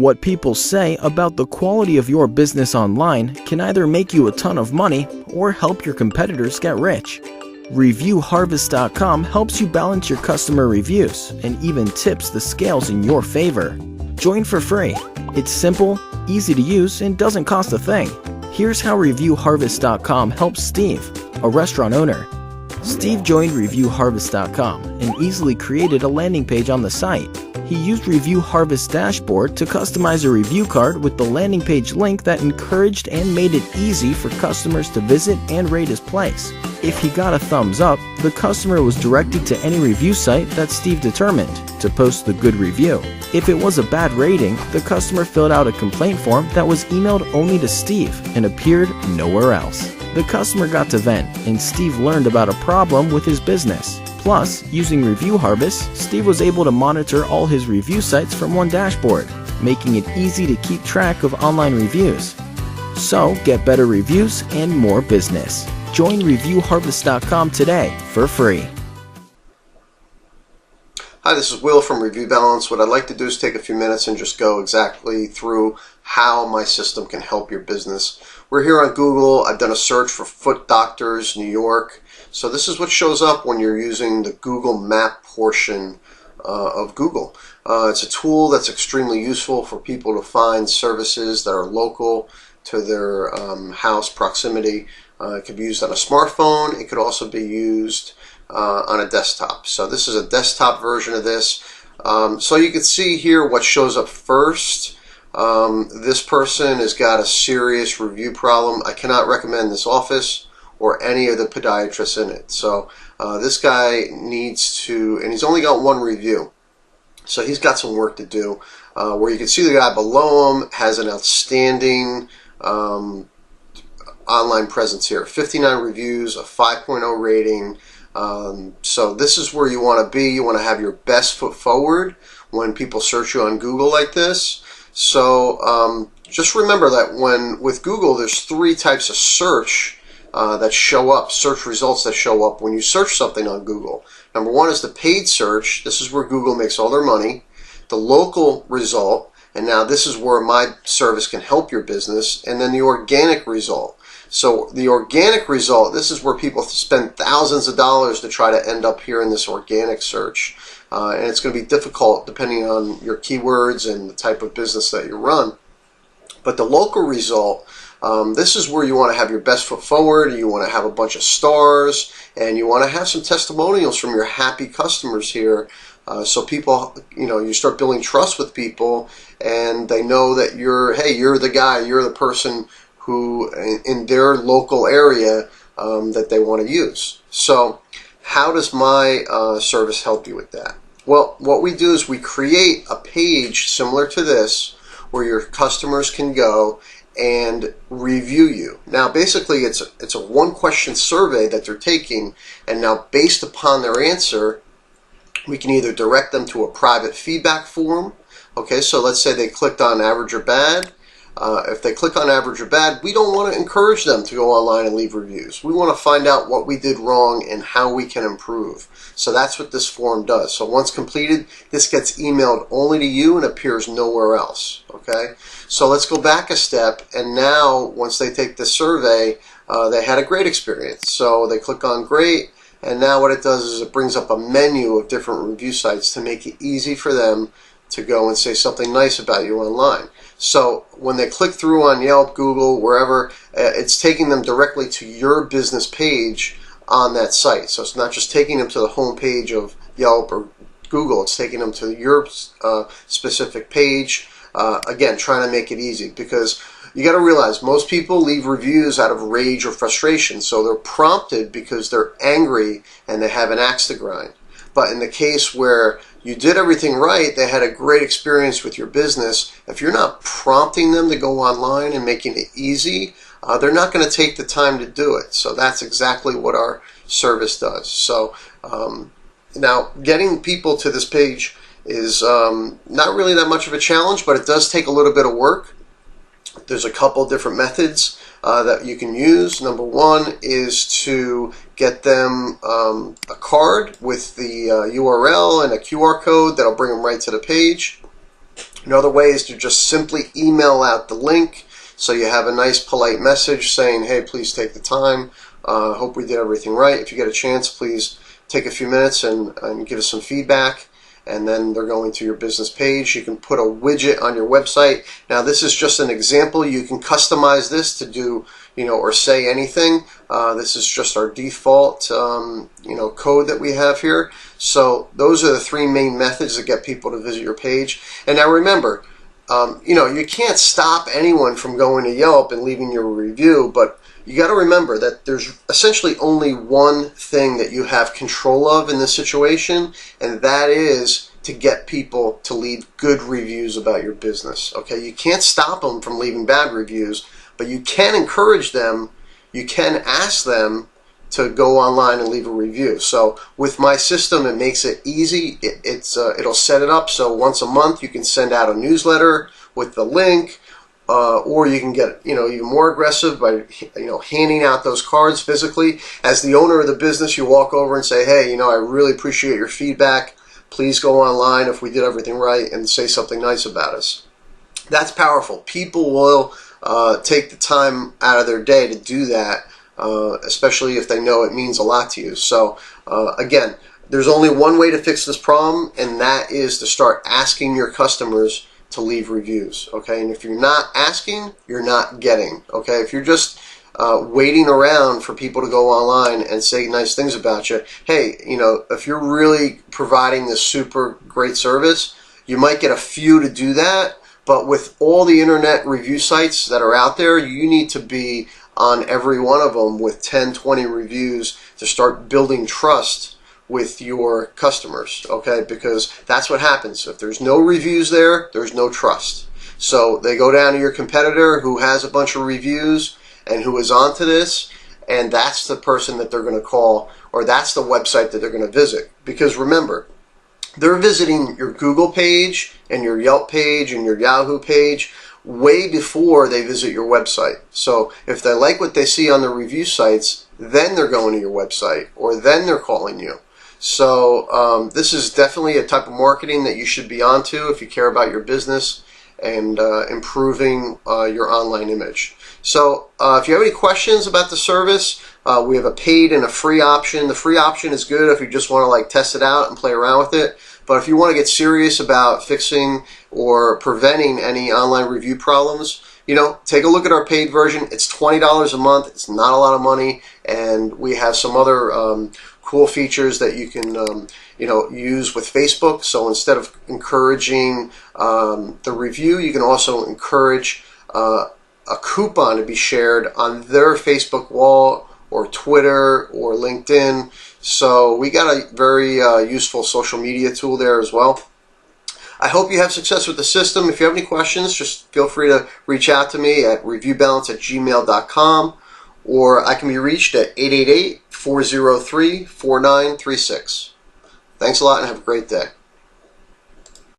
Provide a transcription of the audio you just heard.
What people say about the quality of your business online can either make you a ton of money or help your competitors get rich. Reviewharvest.com helps you balance your customer reviews and even tips the scales in your favor. Join for free. It's simple, easy to use, and doesn't cost a thing. Here's how reviewharvest.com helps Steve, a restaurant owner. Steve joined reviewharvest.com and easily created a landing page on the site. He used Review Harvest dashboard to customize a review card with the landing page link that encouraged and made it easy for customers to visit and rate his place. If he got a thumbs up, the customer was directed to any review site that Steve determined to post the good review. If it was a bad rating, the customer filled out a complaint form that was emailed only to Steve and appeared nowhere else. The customer got to vent, and Steve learned about a problem with his business. Plus, using Review Harvest, Steve was able to monitor all his review sites from one dashboard, making it easy to keep track of online reviews. So, get better reviews and more business. Join reviewharvest.com today for free. Hi, this is Will from Review Balance. What I'd like to do is take a few minutes and just go exactly through how my system can help your business. We're here on Google. I've done a search for foot doctors, New York. So this is what shows up when you're using the Google Map portion of Google. It's a tool that's extremely useful for people to find services that are local to their house proximity. It could be used on a smartphone. It could also be used on a desktop. So this is a desktop version of this. So you can see here what shows up first. This person has got a serious review problem. I cannot recommend this office or any of the podiatrists in it. So this guy needs to, and he's only got one review. So he's got some work to do. Where you can see the guy below him has an outstanding online presence here. 59 reviews, a 5.0 rating. So this is where you want to be. You want to have your best foot forward when people search you on Google like this. So just remember that with Google, there's three types of search that show up, search results that show up when you search something on Google. Number one is the paid search. This is where Google makes all their money. The local result, and now this is where my service can help your business, and then the organic result. So the organic result, this is where people spend thousands of dollars to try to end up here in this organic search. And it's going to be difficult depending on your keywords and the type of business that you run. But the local result, this is where you want to have your best foot forward. You want to have a bunch of stars, and you want to have some testimonials from your happy customers here. So people, you start building trust with people, and they know that you're the guy, you're the person who in their local area that they want to use. So how does my service help you with that? Well, what we do is we create a page similar to this where your customers can go and review you. Now basically it's a one question survey that they're taking, and now based upon their answer we can either direct them to a private feedback form. Okay, so let's say they clicked on average or bad. If they click on average or bad, we don't want to encourage them to go online and leave reviews. We want to find out what we did wrong and how we can improve. So that's what this form does. So once completed, this gets emailed only to you and appears nowhere else. Okay, so let's go back a step, and now once they take the survey, they had a great experience. So they click on great, and now what it does is it brings up a menu of different review sites to make it easy for them to go and say something nice about you online. So when they click through on Yelp, Google, wherever, it's taking them directly to your business page on that site. So it's not just taking them to the home page of Yelp or Google, it's taking them to your specific page. Again, trying to make it easy, because you got to realize most people leave reviews out of rage or frustration. So they're prompted because they're angry and they have an axe to grind. But in the case where you did everything right, they had a great experience with your business, if you're not prompting them to go online and making it easy, they're not going to take the time to do it. So that's exactly what our service does. So now getting people to this page is not really that much of a challenge, but it does take a little bit of work. There's a couple different methods that you can use. Number one is to get them a card with the URL and a QR code that'll bring them right to the page. Another way is to just simply email out the link, so you have a nice polite message saying, hey, please take the time. Hope we did everything right. If you get a chance, please take a few minutes and give us some feedback. And then they're going to your business page. You can put a widget on your website. Now, this is just an example. You can customize this to do, or say anything. This is just our default, code that we have here. So those are the three main methods that get people to visit your page. And now remember, you can't stop anyone from going to Yelp and leaving your review, but you got to remember that there's essentially only one thing that you have control of in this situation, and that is to get people to leave good reviews about your business. Okay, you can't stop them from leaving bad reviews, but you can encourage them. You can ask them to go online and leave a review. So with my system, it makes it easy. It'll set it up so once a month you can send out a newsletter with the link. Or you can get even more aggressive by handing out those cards physically. As the owner of the business, you walk over and say, hey, I really appreciate your feedback. Please go online if we did everything right and say something nice about us. That's powerful. People will take the time out of their day to do that, especially if they know it means a lot to you. So again, there's only one way to fix this problem, and that is to start asking your customers to leave reviews. Okay, and if you're not asking, you're not getting. Okay, if you're just waiting around for people to go online and say nice things about you, hey, if you're really providing this super great service, you might get a few to do that, but with all the internet review sites that are out there, you need to be on every one of them with 10, 20 reviews to start building trust with your customers, okay? Because that's what happens. If there's no reviews there, there's no trust. So they go down to your competitor who has a bunch of reviews and who is onto this, and that's the person that they're going to call, or that's the website that they're going to visit. Because remember, they're visiting your Google page and your Yelp page and your Yahoo page way before they visit your website. So if they like what they see on the review sites, then they're going to your website, or then they're calling you. So this is definitely a type of marketing that you should be onto if you care about your business and improving your online image. So if you have any questions about the service, we have a paid and a free option. The free option is good if you just want to test it out and play around with it. But if you want to get serious about fixing or preventing any online review problems, take a look at our paid version. It's $20 a month. It's not a lot of money, and we have some other cool features that you can use with Facebook. So instead of encouraging the review, you can also encourage a coupon to be shared on their Facebook wall or Twitter or LinkedIn. So we got a very useful social media tool there as well. I hope you have success with the system. If you have any questions, just feel free to reach out to me at reviewbalance@gmail.com, or I can be reached at 888-403-4936. Thanks a lot and have a great day.